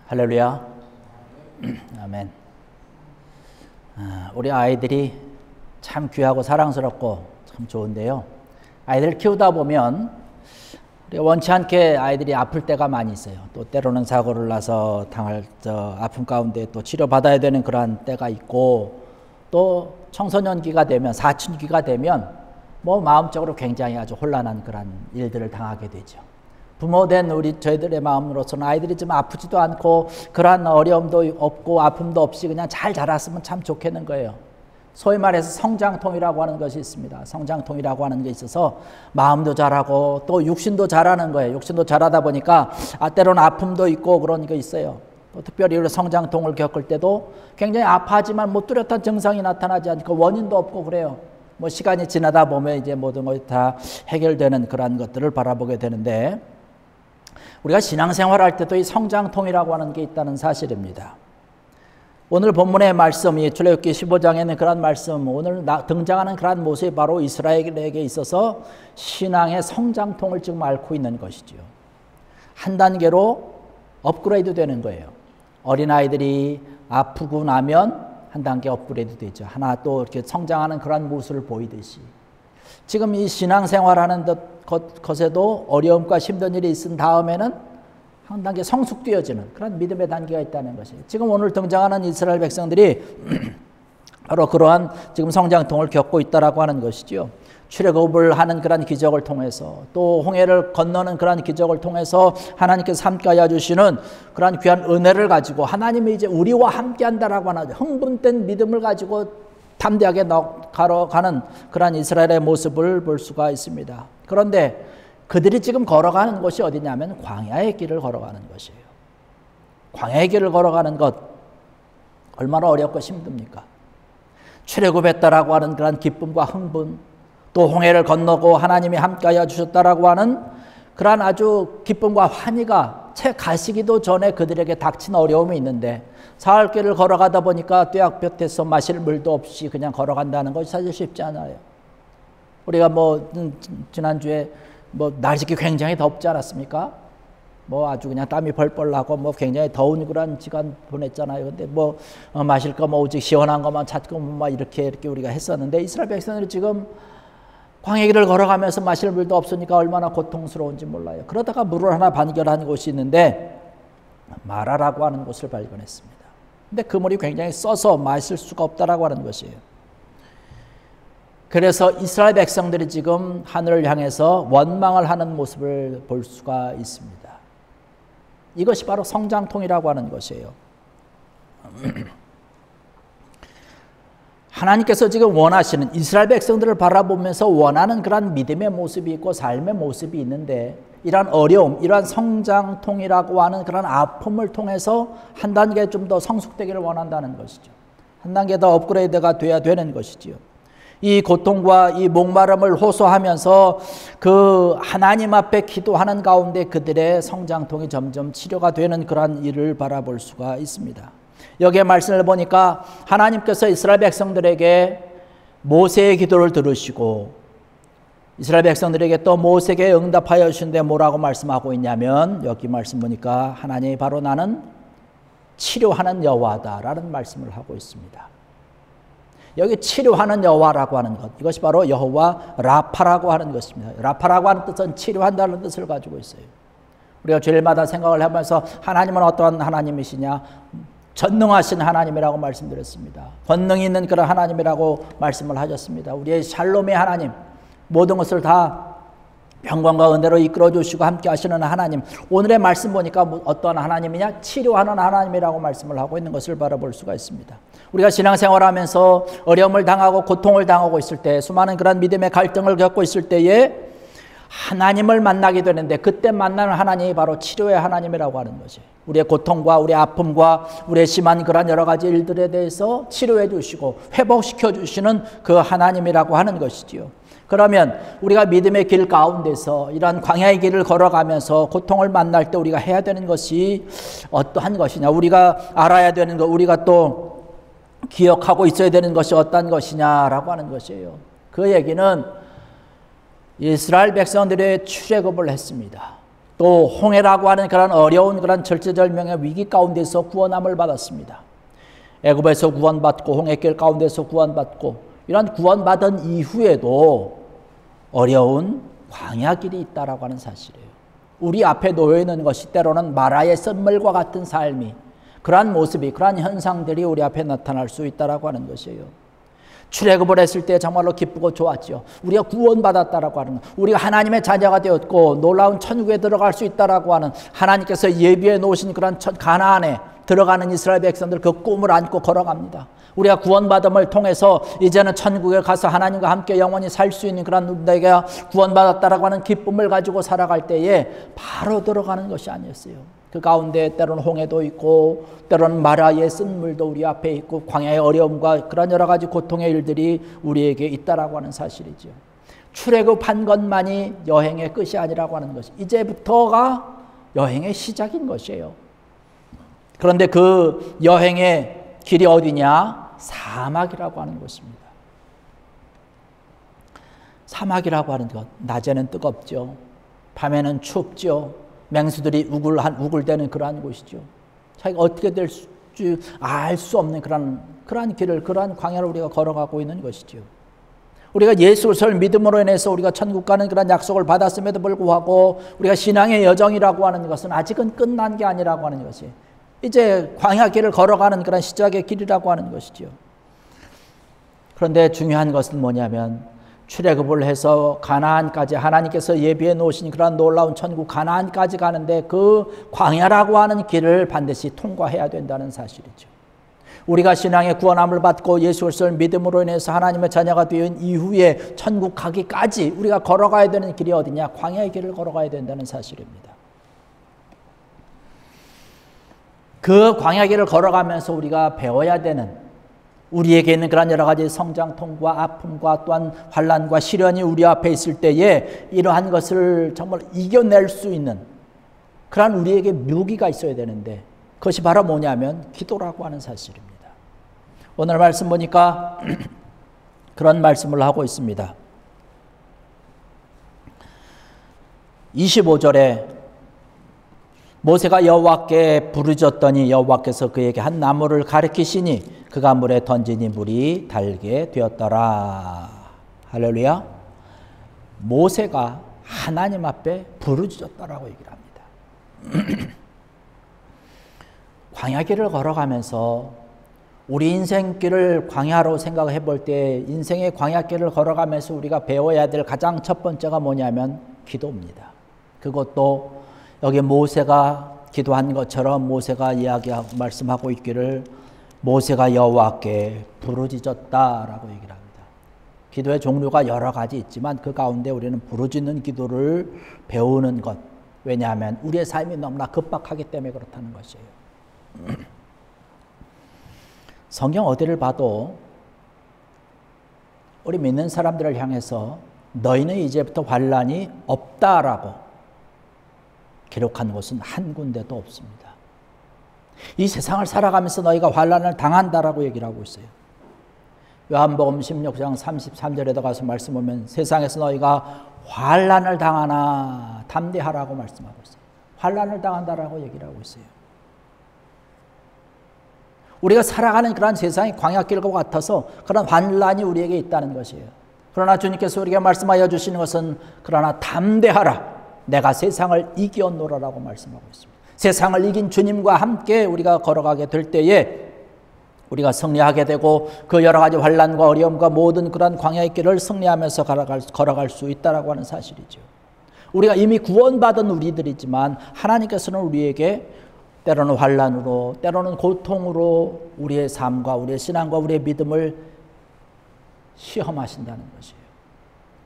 할렐루야. 아멘. 우리 아이들이 참 귀하고 사랑스럽고 참 좋은데요. 아이들을 키우다 보면 원치 않게 아이들이 아플 때가 많이 있어요. 또 때로는 사고를 나서 당할 아픔 가운데 또 치료받아야 되는 그러한 때가 있고, 또 청소년기가 되면, 사춘기가 되면 마음적으로 굉장히 아주 혼란한 그런 일들을 당하게 되죠. 부모된 저희들의 마음으로서는 아이들이 좀 아프지도 않고 그러한 어려움도 없고 아픔도 없이 그냥 잘 자랐으면 참 좋겠는 거예요. 소위 말해서 성장통이라고 하는 것이 있습니다. 성장통이라고 하는 게 있어서 마음도 자라고 또 육신도 자라는 거예요. 육신도 자라다 보니까 때로는 아픔도 있고 그런 게 있어요. 또 특별히 우리 성장통을 겪을 때도 굉장히 아파하지만 뚜렷한 증상이 나타나지 않고 원인도 없고 그래요. 시간이 지나다 보면 이제 모든 것이 다 해결되는 그런 것들을 바라보게 되는데, 우리가 신앙생활할 때도 이 성장통이라고 하는 게 있다는 사실입니다. 오늘 본문의 말씀이 출애굽기 15장에는 그런 말씀, 오늘 등장하는 그런 모습이 바로 이스라엘에게 있어서 신앙의 성장통을 지금 앓고 있는 것이죠. 한 단계로 업그레이드 되는 거예요. 어린아이들이 아프고 나면 한 단계 업그레이드 되죠. 하나 또 이렇게 성장하는 그런 모습을 보이듯이, 지금 이 신앙생활하는 것에도 어려움과 힘든 일이 있은 다음에는 한 단계 성숙되어지는 그런 믿음의 단계가 있다는 것이에요. 지금 오늘 등장하는 이스라엘 백성들이 바로 그러한 지금 성장통을 겪고 있다라고 하는 것이죠. 출애굽을 하는 그런 기적을 통해서, 또 홍해를 건너는 그런 기적을 통해서 하나님께서 함께하여 주시는 그런 귀한 은혜를 가지고 하나님이 이제 우리와 함께한다라고 하는 흥분된 믿음을 가지고 담대하게 걸어가는 그런 이스라엘의 모습을 볼 수가 있습니다. 그런데 그들이 지금 걸어가는 곳이 어디냐면 광야의 길을 걸어가는 것이에요. 광야의 길을 걸어가는 것, 얼마나 어렵고 힘듭니까? 출애굽했다라고 하는 그런 기쁨과 흥분, 또 홍해를 건너고 하나님이 함께하여 주셨다라고 하는 그런 아주 기쁨과 환희가 채 가시기도 전에 그들에게 닥친 어려움이 있는데, 사흘길을 걸어가다 보니까 뙤약볕에서 마실 물도 없이 그냥 걸어간다는 것이 사실 쉽지 않아요. 우리가 지난주에 날씨가 굉장히 덥지 않았습니까? 아주 그냥 땀이 펄펄 나고 굉장히 더운 그런 시간 보냈잖아요. 근데 마실 거 오직 시원한 것만 찾고 이렇게 우리가 했었는데, 이스라엘 백성들이 지금 광야길을 걸어가면서 마실 물도 없으니까 얼마나 고통스러운지 몰라요. 그러다가 물을 하나 발견한 곳이 있는데 마라라고 하는 곳을 발견했습니다. 근데 그 물이 굉장히 써서 마실 수가 없다라고 하는 것이에요. 그래서 이스라엘 백성들이 지금 하늘을 향해서 원망을 하는 모습을 볼 수가 있습니다. 이것이 바로 성장통이라고 하는 것이에요. 하나님께서 지금 원하시는, 이스라엘 백성들을 바라보면서 원하는 그런 믿음의 모습이 있고 삶의 모습이 있는데, 이러한 어려움, 이러한 성장통이라고 하는 그런 아픔을 통해서 한 단계 좀 더 성숙되기를 원한다는 것이죠. 한 단계 더 업그레이드가 돼야 되는 것이지요. 이 고통과 이 목마름을 호소하면서 그 하나님 앞에 기도하는 가운데 그들의 성장통이 점점 치료가 되는 그런 일을 바라볼 수가 있습니다. 여기에 말씀을 보니까 하나님께서 이스라엘 백성들에게 모세의 기도를 들으시고 이스라엘 백성들에게 또 모세에게 응답하여 주신데 뭐라고 말씀하고 있냐면, 여기 말씀 보니까 하나님이 바로 나는 치료하는 여호와다라는 말씀을 하고 있습니다. 여기 치료하는 여호와라고 하는 것, 이것이 바로 여호와 라파라고 하는 것입니다. 라파라고 하는 뜻은 치료한다는 뜻을 가지고 있어요. 우리가 주일마다 생각을 하면서 하나님은 어떠한 하나님이시냐? 전능하신 하나님이라고 말씀드렸습니다. 권능이 있는 그런 하나님이라고 말씀을 하셨습니다. 우리의 샬롬의 하나님, 모든 것을 다 평강과 은혜로 이끌어 주시고 함께 하시는 하나님. 오늘의 말씀 보니까 어떠한 하나님이냐? 치료하는 하나님이라고 말씀을 하고 있는 것을 바라볼 수가 있습니다. 우리가 신앙생활하면서 어려움을 당하고 고통을 당하고 있을 때, 수많은 그런 믿음의 갈등을 겪고 있을 때에 하나님을 만나게 되는데, 그때 만나는 하나님이 바로 치료의 하나님이라고 하는 것이에요. 우리의 고통과 우리의 아픔과 우리의 심한 그런 여러 가지 일들에 대해서 치료해 주시고 회복시켜 주시는 그 하나님이라고 하는 것이지요. 그러면 우리가 믿음의 길 가운데서 이러한 광야의 길을 걸어가면서 고통을 만날 때 우리가 해야 되는 것이 어떠한 것이냐, 우리가 알아야 되는 것, 우리가 또 기억하고 있어야 되는 것이 어떠한 것이냐라고 하는 것이에요. 그 얘기는 이스라엘 백성들의 출애굽을 했습니다. 또 홍해라고 하는 그런 어려운 그런 절체절명의 위기 가운데서 구원함을 받았습니다. 애굽에서 구원받고 홍해길 가운데서 구원받고 이런 구원받은 이후에도 어려운 광야길이 있다라고 하는 사실이에요. 우리 앞에 놓여 있는 것이 때로는 마라의 썰물과 같은 삶이, 그러한 모습이, 그러한 현상들이 우리 앞에 나타날 수 있다라고 하는 것이에요. 출애굽을 했을 때 정말로 기쁘고 좋았죠. 우리가 구원받았다라고 하는 것, 우리가 하나님의 자녀가 되었고 놀라운 천국에 들어갈 수 있다라고 하는, 하나님께서 예비해 놓으신 그런 가나안에 들어가는 이스라엘 백성들 그 꿈을 안고 걸어갑니다. 우리가 구원받음을 통해서 이제는 천국에 가서 하나님과 함께 영원히 살 수 있는 그런 내가 구원받았다라고 하는 기쁨을 가지고 살아갈 때에 바로 들어가는 것이 아니었어요. 그 가운데 때로는 홍해도 있고 때로는 마라의 쓴물도 우리 앞에 있고 광야의 어려움과 그런 여러 가지 고통의 일들이 우리에게 있다라고 하는 사실이죠. 출애굽한 것만이 여행의 끝이 아니라고 하는 것이, 이제부터가 여행의 시작인 것이에요. 그런데 그 여행의 길이 어디냐? 사막이라고 하는 것입니다. 사막이라고 하는 것, 낮에는 뜨겁죠. 밤에는 춥죠. 맹수들이 우글대는 그러한 곳이죠. 자기가 어떻게 될지 알 수 없는 그러한 길을, 그러한 광야를 우리가 걸어가고 있는 것이죠. 우리가 예수 그리스도를 믿음으로 인해서 우리가 천국 가는 그런 약속을 받았음에도 불구하고 우리가 신앙의 여정이라고 하는 것은 아직은 끝난 게 아니라고 하는 것이, 이제 광야 길을 걸어가는 그런 시작의 길이라고 하는 것이죠. 그런데 중요한 것은 뭐냐면 출애굽을 해서 가나안까지, 하나님께서 예비해 놓으신 그런 놀라운 천국 가나안까지 가는데 그 광야라고 하는 길을 반드시 통과해야 된다는 사실이죠. 우리가 신앙의 구원함을 받고 예수 그리스도를 믿음으로 인해서 하나님의 자녀가 된 이후에 천국 가기까지 우리가 걸어가야 되는 길이 어디냐? 광야의 길을 걸어가야 된다는 사실입니다. 그 광야 길을 걸어가면서 우리가 배워야 되는, 우리에게 있는 그런 여러 가지 성장통과 아픔과 또한 환난과 시련이 우리 앞에 있을 때에 이러한 것을 정말 이겨낼 수 있는 그런 우리에게 묘기가 있어야 되는데, 그것이 바로 뭐냐면 기도라고 하는 사실입니다. 오늘 말씀 보니까 그런 말씀을 하고 있습니다. 25절에 모세가 여호와께 부르짖었더니 여호와께서 그에게 한 나무를 가리키시니 그가 물에 던지니 물이 달게 되었더라. 할렐루야. 모세가 하나님 앞에 부르짖었다라고 얘기를 합니다. 광야길을 걸어가면서 우리 인생길을 광야로 생각해 볼 때, 인생의 광야길을 걸어가면서 우리가 배워야 될 가장 첫 번째가 뭐냐면 기도입니다. 그것도 여기 모세가 기도한 것처럼 모세가 말씀하고 있기를 모세가 여호와께 부르짖었다라고 얘기를 합니다. 기도의 종류가 여러 가지 있지만 그 가운데 우리는 부르짖는 기도를 배우는 것, 왜냐하면 우리의 삶이 너무나 급박하기 때문에 그렇다는 것이에요. 성경 어디를 봐도 우리 믿는 사람들을 향해서 너희는 이제부터 환난이 없다라고 기록한 곳은 한 군데도 없습니다. 이 세상을 살아가면서 너희가 환난을 당한다라고 얘기를 하고 있어요. 요한복음 16장 33절에도 가서 말씀 보면 세상에서 너희가 환난을 당하나 담대하라고 말씀하고 있어요. 환난을 당한다라고 얘기를 하고 있어요. 우리가 살아가는 그런 세상이 광야길과 같아서 그런 환난이 우리에게 있다는 것이에요. 그러나 주님께서 우리에게 말씀하여 주시는 것은 그러나 담대하라, 내가 세상을 이겼노라라고 말씀하고 있습니다. 세상을 이긴 주님과 함께 우리가 걸어가게 될 때에 우리가 승리하게 되고 그 여러 가지 환난과 어려움과 모든 그런 광야의 길을 승리하면서 걸어갈 수 있다라고 하는 사실이죠. 우리가 이미 구원받은 우리들이지만 하나님께서는 우리에게 때로는 환난으로, 때로는 고통으로 우리의 삶과 우리의 신앙과 우리의 믿음을 시험하신다는 것이에요.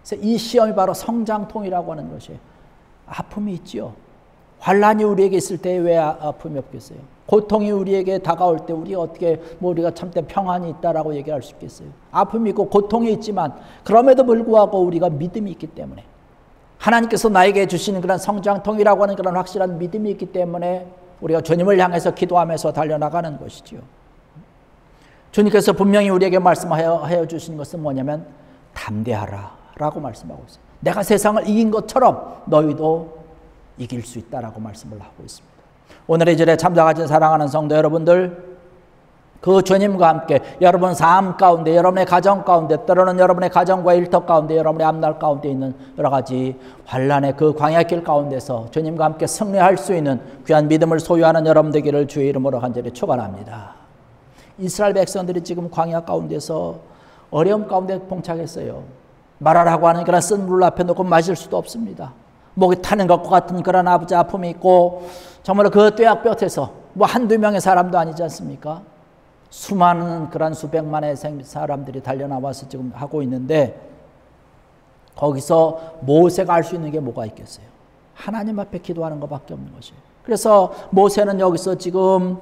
그래서 이 시험이 바로 성장통이라고 하는 것이에요. 아픔이 있죠. 환난이 우리에게 있을 때 왜 아픔이 없겠어요? 고통이 우리에게 다가올 때 우리가 참된 평안이 있다라고 얘기할 수 있겠어요? 아픔이 있고 고통이 있지만 그럼에도 불구하고 우리가 믿음이 있기 때문에, 하나님께서 나에게 주시는 그런 성장통이라고 하는 그런 확실한 믿음이 있기 때문에 우리가 주님을 향해서 기도하면서 달려나가는 것이지요. 주님께서 분명히 우리에게 말씀하여 주신 것은 뭐냐면 담대하라 라고 말씀하고 있어요. 내가 세상을 이긴 것처럼 너희도 이길 수 있다라고 말씀을 하고 있습니다. 오늘의 절에 참석하신 사랑하는 성도 여러분들, 그 주님과 함께 여러분 삶 가운데, 여러분의 가정 가운데, 때로는 여러분의 가정과 일터 가운데, 여러분의 앞날 가운데 있는 여러 가지 환난의 그 광야길 가운데서 주님과 함께 승리할 수 있는 귀한 믿음을 소유하는 여러분 되기를 주의 이름으로 간절히 축원합니다. 이스라엘 백성들이 지금 광야 가운데서 어려움 가운데 봉착했어요. 말하라고 하는 그런 쓴 물 앞에 놓고 마실 수도 없습니다. 목이 타는 것과 같은 그런 아버지 아픔이 있고, 정말로 그 뙤약볕에서 뭐 한두 명의 사람도 아니지 않습니까? 수많은 그런 수백만의 사람들이 달려나와서 지금 하고 있는데, 거기서 모세가 할 수 있는 게 뭐가 있겠어요? 하나님 앞에 기도하는 것밖에 없는 것이에요. 그래서 모세는 여기서 지금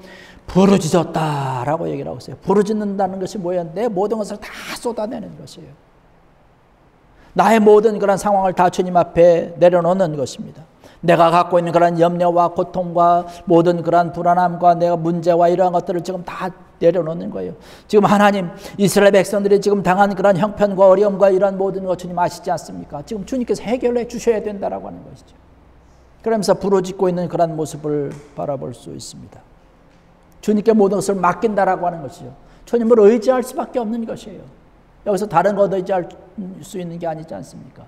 부르짖었다라고 얘기를 하고 있어요. 부르짖는다는 것이 뭐예요? 내 모든 것을 다 쏟아내는 것이에요. 나의 모든 그런 상황을 다 주님 앞에 내려놓는 것입니다. 내가 갖고 있는 그런 염려와 고통과 모든 그런 불안함과 내가 문제와 이러한 것들을 지금 다 내려놓는 거예요. 지금 하나님, 이스라엘 백성들이 지금 당한 그런 형편과 어려움과 이런 모든 것 주님 아시지 않습니까? 지금 주님께서 해결해 주셔야 된다라고 하는 것이죠. 그러면서 부르짖고 있는 그런 모습을 바라볼 수 있습니다. 주님께 모든 것을 맡긴다라고 하는 것이죠. 주님을 의지할 수밖에 없는 것이에요. 여기서 다른 것 의지할 수 있는 게 아니지 않습니까?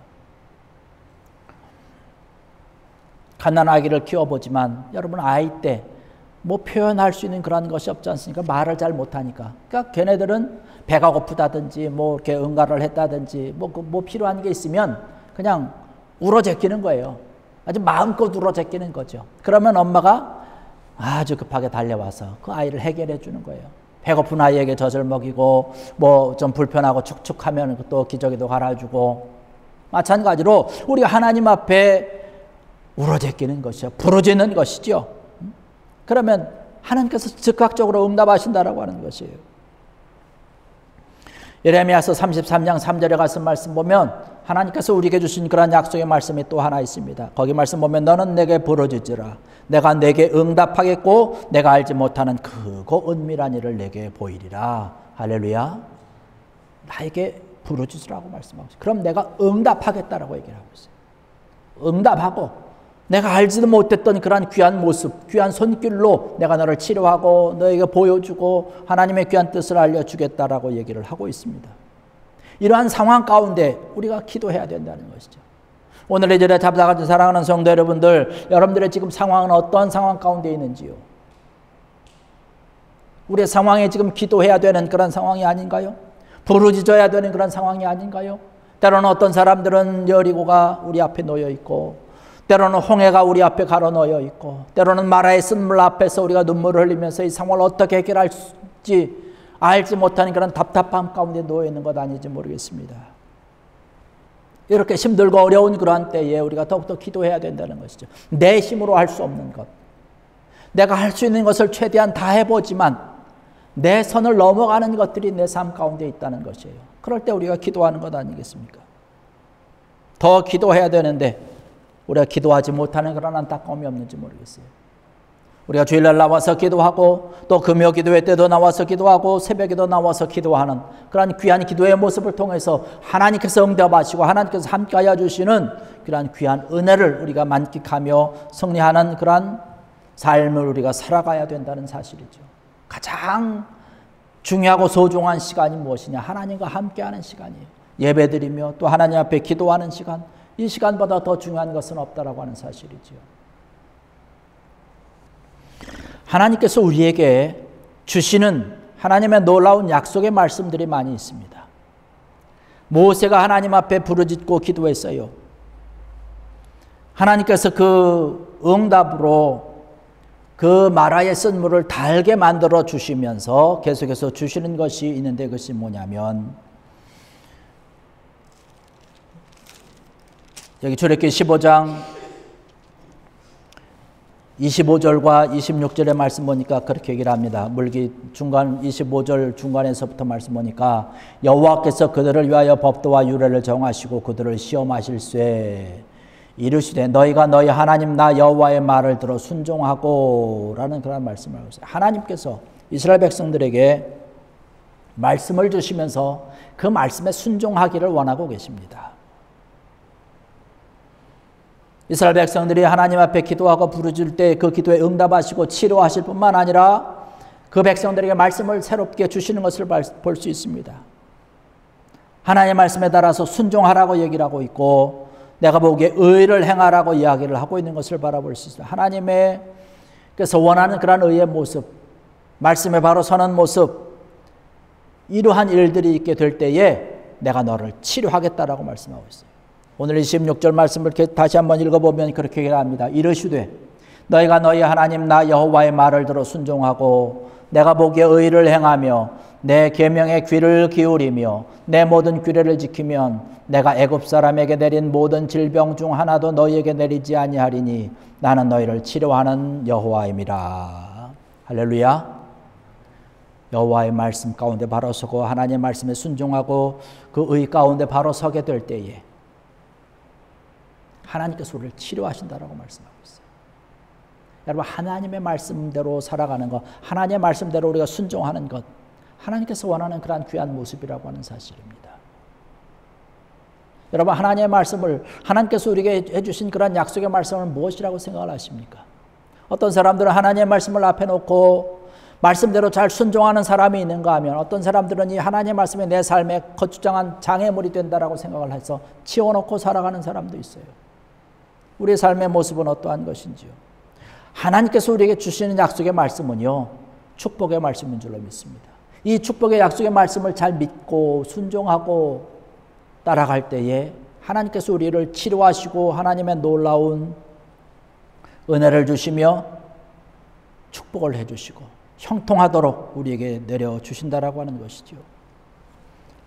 갓난아기를 키워보지만 여러분 아이 때 뭐 표현할 수 있는 그런 것이 없지 않습니까? 말을 잘 못하니까. 그러니까 걔네들은 배가 고프다든지 뭐 이렇게 응가를 했다든지 뭐 필요한 게 있으면 그냥 울어제끼는 거예요. 아주 마음껏 울어제끼는 거죠. 그러면 엄마가 아주 급하게 달려와서 그 아이를 해결해 주는 거예요. 배고픈 아이에게 젖을 먹이고 뭐 좀 불편하고 축축하면 또 기저귀도 갈아주고, 마찬가지로 우리가 하나님 앞에 울어제끼는 것이요, 부르짖는 것이죠. 그러면 하나님께서 즉각적으로 응답하신다라고 하는 것이에요. 예레미야서 33장 3절에 가서 말씀 보면 하나님께서 우리에게 주신 그런 약속의 말씀이 또 하나 있습니다. 거기 말씀 보면 너는 내게 부르짖으라. 내가 내게 응답하겠고 내가 알지 못하는 크고 은밀한 일을 내게 보이리라. 할렐루야. 나에게 부르짖으라고 말씀하고 있어요. 그럼 내가 응답하겠다라고 얘기를 하고 있어요. 응답하고 내가 알지도 못했던 그러한 귀한 모습, 귀한 손길로 내가 너를 치료하고 너에게 보여주고 하나님의 귀한 뜻을 알려주겠다라고 얘기를 하고 있습니다. 이러한 상황 가운데 우리가 기도해야 된다는 것이죠. 오늘 이 절에 참석하신 사랑하는 성도 여러분들, 여러분들의 지금 상황은 어떤 상황 가운데 있는지요? 우리의 상황에 지금 기도해야 되는 그런 상황이 아닌가요? 부르짖어야 되는 그런 상황이 아닌가요? 때로는 어떤 사람들은 여리고가 우리 앞에 놓여 있고, 때로는 홍해가 우리 앞에 가로 놓여 있고, 때로는 마라의 쓴물 앞에서 우리가 눈물을 흘리면서 이 상황을 어떻게 해결할지 알지 못하는 그런 답답함 가운데 놓여 있는 것 아닌지 모르겠습니다. 이렇게 힘들고 어려운 그러한 때에 우리가 더욱더 기도해야 된다는 것이죠. 내 힘으로 할 수 없는 것, 내가 할 수 있는 것을 최대한 다 해보지만 내 선을 넘어가는 것들이 내 삶 가운데 있다는 것이에요. 그럴 때 우리가 기도하는 것 아니겠습니까? 더 기도해야 되는데 우리가 기도하지 못하는 그런 안타까움이 없는지 모르겠어요. 우리가 주일날 나와서 기도하고 또 금요 기도회 때도 나와서 기도하고 새벽에도 나와서 기도하는 그런 귀한 기도의 모습을 통해서 하나님께서 응답하시고 하나님께서 함께하여 주시는 그런 귀한 은혜를 우리가 만끽하며 승리하는 그런 삶을 우리가 살아가야 된다는 사실이죠. 가장 중요하고 소중한 시간이 무엇이냐? 하나님과 함께하는 시간이에요. 예배드리며 또 하나님 앞에 기도하는 시간, 이 시간보다 더 중요한 것은 없다라고 하는 사실이지요. 하나님께서 우리에게 주시는 하나님의 놀라운 약속의 말씀들이 많이 있습니다. 모세가 하나님 앞에 부르짖고 기도했어요. 하나님께서 그 응답으로 그 마라의 쓴물을 달게 만들어 주시면서 계속해서 주시는 것이 있는데, 그것이 뭐냐면 여기 출애굽기 15장 25절과 26절의 말씀 보니까 그렇게 얘기를 합니다. 물기 중간 25절 중간에서부터 말씀 보니까 여호와께서 그들을 위하여 법도와 유례를 정하시고 그들을 시험하실세 이르시되 너희가 너희 하나님 나 여호와의 말을 들어 순종하고 라는 그런 말씀을 하고 있어요. 하나님께서 이스라엘 백성들에게 말씀을 주시면서 그 말씀에 순종하기를 원하고 계십니다. 이스라엘 백성들이 하나님 앞에 기도하고 부르짖을 때 그 기도에 응답하시고 치료하실 뿐만 아니라 그 백성들에게 말씀을 새롭게 주시는 것을 볼 수 있습니다. 하나님의 말씀에 따라서 순종하라고 얘기를 하고 있고 내가 보기에 의를 행하라고 이야기를 하고 있는 것을 바라볼 수 있습니다. 하나님께서 원하는 그런 의의 모습, 말씀에 바로 서는 모습, 이러한 일들이 있게 될 때에 내가 너를 치료하겠다라고 말씀하고 있어요. 오늘 26절 말씀을 다시 한번 읽어보면 그렇게 얘기합니다. 이르시되 너희가 너희 하나님 나 여호와의 말을 들어 순종하고 내가 보기에 의를 행하며 내 계명에 귀를 기울이며 내 모든 규례를 지키면 내가 애굽 사람에게 내린 모든 질병 중 하나도 너희에게 내리지 아니하리니 나는 너희를 치료하는 여호와임이라. 할렐루야. 여호와의 말씀 가운데 바로 서고 하나님의 말씀에 순종하고 그 의 가운데 바로 서게 될 때에 하나님께서 우리를 치료하신다라고 말씀하고 있어요. 여러분, 하나님의 말씀대로 살아가는 것, 하나님의 말씀대로 우리가 순종하는 것, 하나님께서 원하는 그러한 귀한 모습이라고 하는 사실입니다. 여러분, 하나님의 말씀을, 하나님께서 우리에게 해주신 그런 약속의 말씀을 무엇이라고 생각을 하십니까? 어떤 사람들은 하나님의 말씀을 앞에 놓고 말씀대로 잘 순종하는 사람이 있는가 하면 어떤 사람들은 이 하나님의 말씀이 내 삶에 거추장한 장애물이 된다라고 생각을 해서 치워놓고 살아가는 사람도 있어요. 우리의 삶의 모습은 어떠한 것인지요? 하나님께서 우리에게 주시는 약속의 말씀은요, 축복의 말씀인 줄로 믿습니다. 이 축복의 약속의 말씀을 잘 믿고 순종하고 따라갈 때에 하나님께서 우리를 치료하시고 하나님의 놀라운 은혜를 주시며 축복을 해주시고 형통하도록 우리에게 내려주신다라고 하는 것이죠.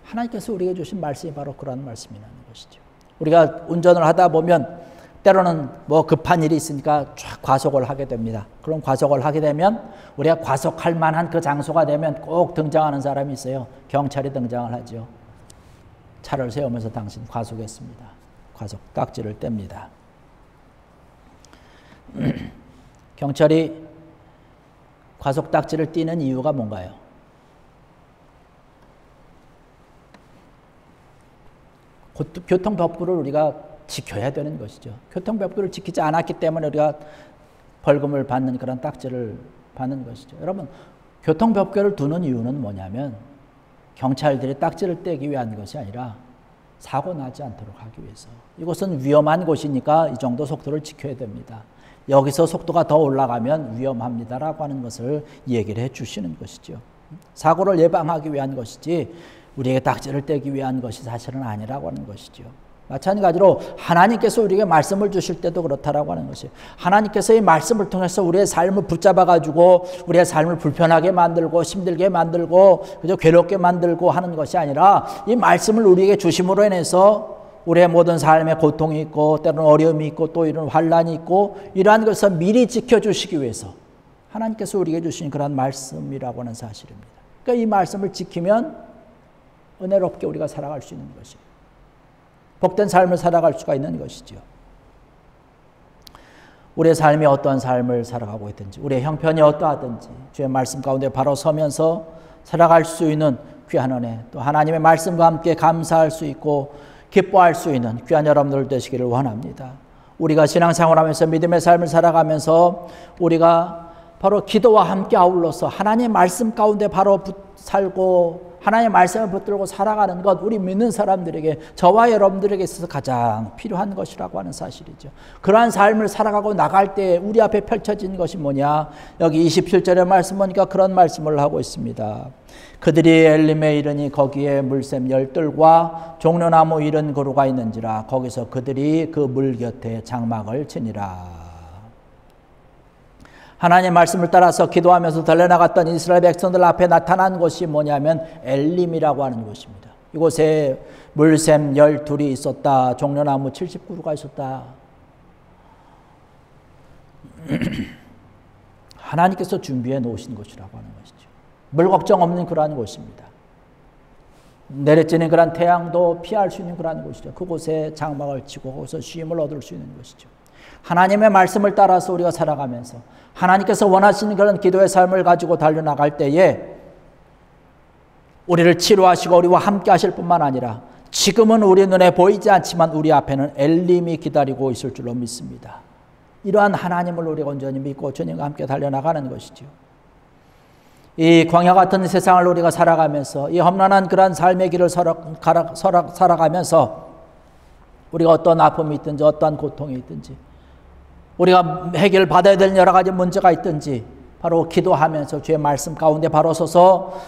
하나님께서 우리에게 주신 말씀이 바로 그런 말씀이라는 것이죠. 우리가 운전을 하다 보면 때로는 뭐 급한 일이 있으니까 쫙 과속을 하게 됩니다. 그럼 과속을 하게 되면 우리가 과속할 만한 그 장소가 되면 꼭 등장하는 사람이 있어요. 경찰이 등장을 하죠. 차를 세우면서 당신 과속했습니다. 과속 딱지를 뗍니다. 경찰이 과속 딱지를 띄는 이유가 뭔가요? 교통법규를 우리가 지켜야 되는 것이죠. 교통법규를 지키지 않았기 때문에 우리가 벌금을 받는 그런 딱지를 받는 것이죠. 여러분, 교통법규를 두는 이유는 뭐냐면 경찰들이 딱지를 떼기 위한 것이 아니라 사고 나지 않도록 하기 위해서. 이곳은 위험한 곳이니까 이 정도 속도를 지켜야 됩니다. 여기서 속도가 더 올라가면 위험합니다라고 하는 것을 얘기를 해 주시는 것이죠. 사고를 예방하기 위한 것이지 우리에게 딱지를 떼기 위한 것이 사실은 아니라고 하는 것이죠. 마찬가지로 하나님께서 우리에게 말씀을 주실 때도 그렇다라고 하는 것이에요. 하나님께서 이 말씀을 통해서 우리의 삶을 붙잡아가지고 우리의 삶을 불편하게 만들고 힘들게 만들고 그저 괴롭게 만들고 하는 것이 아니라 이 말씀을 우리에게 주심으로 인해서 우리의 모든 삶에 고통이 있고 때로는 어려움이 있고 또 이런 환란이 있고 이러한 것을 미리 지켜주시기 위해서 하나님께서 우리에게 주신 그런 말씀이라고 하는 사실입니다. 그러니까 이 말씀을 지키면 은혜롭게 우리가 살아갈 수 있는 것이에요. 복된 삶을 살아갈 수가 있는 것이죠. 우리의 삶이 어떠한 삶을 살아가고 있든지 우리의 형편이 어떠하든지 주의 말씀 가운데 바로 서면서 살아갈 수 있는 귀한 은혜, 또 하나님의 말씀과 함께 감사할 수 있고 기뻐할 수 있는 귀한 여러분들 되시기를 원합니다. 우리가 신앙생활하면서 믿음의 삶을 살아가면서 우리가 바로 기도와 함께 아울러서 하나님의 말씀 가운데 바로 살고 하나님의 말씀을 붙들고 살아가는 것, 우리 믿는 사람들에게, 저와 여러분들에게 있어서 가장 필요한 것이라고 하는 사실이죠. 그러한 삶을 살아가고 나갈 때 우리 앞에 펼쳐진 것이 뭐냐? 여기 27절의 말씀 보니까 그런 말씀을 하고 있습니다. 그들이 엘림에 이르니 거기에 물샘 열들과 종려나무 이른 그루가 있는지라 거기서 그들이 그 물 곁에 장막을 치니라. 하나님의 말씀을 따라서 기도하면서 달려나갔던 이스라엘 백성들 앞에 나타난 곳이 뭐냐면 엘림이라고 하는 곳입니다. 이곳에 물샘 12이 있었다. 종려나무 70그루가 있었다. 하나님께서 준비해 놓으신 곳이라고 하는 것이죠. 물 걱정 없는 그러한 곳입니다. 내려지는 그러한 태양도 피할 수 있는 그러한 곳이죠. 그곳에 장막을 치고 거기서 쉼을 얻을 수 있는 것이죠. 하나님의 말씀을 따라서 우리가 살아가면서 하나님께서 원하시는 그런 기도의 삶을 가지고 달려나갈 때에 우리를 치료하시고 우리와 함께 하실 뿐만 아니라 지금은 우리 눈에 보이지 않지만 우리 앞에는 엘림이 기다리고 있을 줄로 믿습니다. 이러한 하나님을 우리가 온전히 믿고 주님과 함께 달려나가는 것이죠. 이 광야 같은 세상을 우리가 살아가면서 이 험난한 그러한 삶의 길을 살아가면서 우리가 어떤 아픔이 있든지 어떠한 고통이 있든지 우리가 해결받아야 될 여러 가지 문제가 있든지 바로 기도하면서 주의 말씀 가운데 바로 서서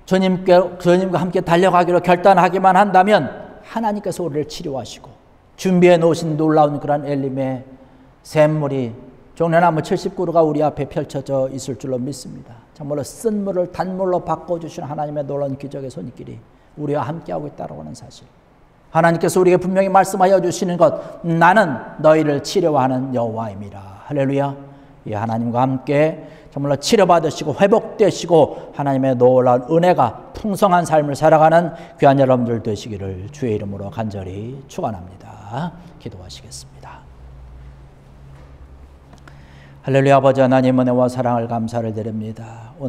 주님과 함께 달려가기로 결단하기만 한다면 하나님께서 우리를 치료하시고 준비해 놓으신 놀라운 그런 엘림의 샘물이 종려나무 70그루가 우리 앞에 펼쳐져 있을 줄로 믿습니다. 정말로 쓴 물을 단물로 바꿔주신 하나님의 놀라운 기적의 손길이 우리와 함께하고 있다고 하는 사실, 하나님께서 우리에게 분명히 말씀하여 주시는 것, 나는 너희를 치료하는 여호와입니다. 할렐루야. 이 하나님과 함께 정말로 치료받으시고 회복되시고 하나님의 놀라운 은혜가 풍성한 삶을 살아가는 귀한 여러분들 되시기를 주의 이름으로 간절히 축원합니다. 기도하시겠습니다. 할렐루야. 아버지 하나님, 은혜와 사랑을 감사를 드립니다. 오늘